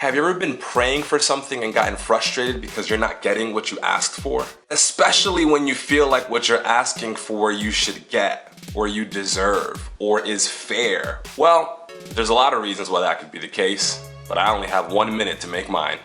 Have you ever been praying for something and gotten frustrated because you're not getting what you asked for? Especially when you feel like what you're asking for you should get, or you deserve, or is fair. Well, there's a lot of reasons why that could be the case, but I only have 1 minute to make mine.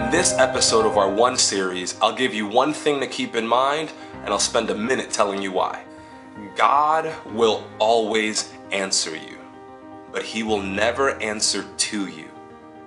In this episode of our One series, I'll give you one thing to keep in mind, and I'll spend a minute telling you why. God will always answer you, but He will never answer to you,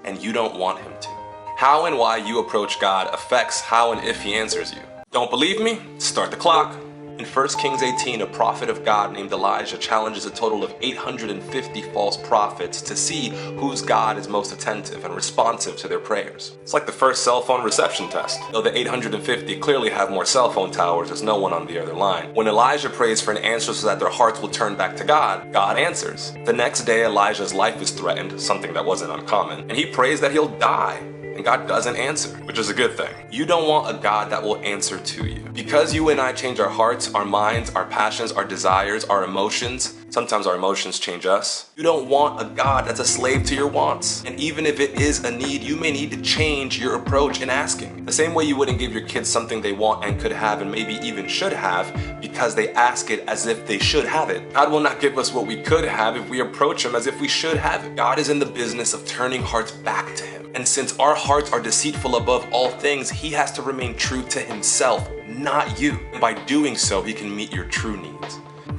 and you don't want Him to. How and why you approach God affects how and if He answers you. Don't believe me? Start the clock. In 1 Kings 18, a prophet of God named Elijah challenges a total of 850 false prophets to see whose God is most attentive and responsive to their prayers. It's like the first cell phone reception test. Though the 850 clearly have more cell phone towers, there's no one on the other line. When Elijah prays for an answer so that their hearts will turn back to God, God answers. The next day, Elijah's life is threatened, something that wasn't uncommon, and he prays that he'll die. And God doesn't answer, which is a good thing. You don't want a God that will answer to you. Because you and I change our hearts, our minds, our passions, our desires, our emotions, sometimes our emotions change us. You don't want a God that's a slave to your wants. And even if it is a need, you may need to change your approach in asking. The same way you wouldn't give your kids something they want and could have and maybe even should have because they ask it as if they should have it. God will not give us what we could have if we approach Him as if we should have it. God is in the business of turning hearts back to Him. And since our hearts are deceitful above all things, He has to remain true to Himself, not you. And by doing so, He can meet your true needs.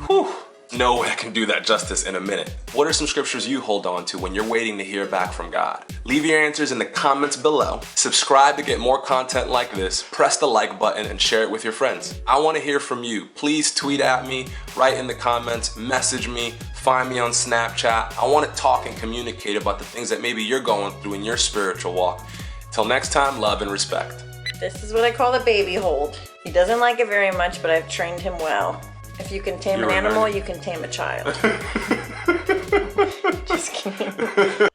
Whew. No way I can do that justice in a minute. What are some scriptures you hold on to when you're waiting to hear back from God? Leave your answers in the comments below. Subscribe to get more content like this. Press the like button and share it with your friends. I want to hear from you. Please tweet at me, write in the comments, message me, find me on Snapchat. I want to talk and communicate about the things that maybe you're going through in your spiritual walk. Till next time, love and respect. This is what I call the baby hold. He doesn't like it very much, but I've trained him well. If you can tame an animal, you can tame a child. Just kidding.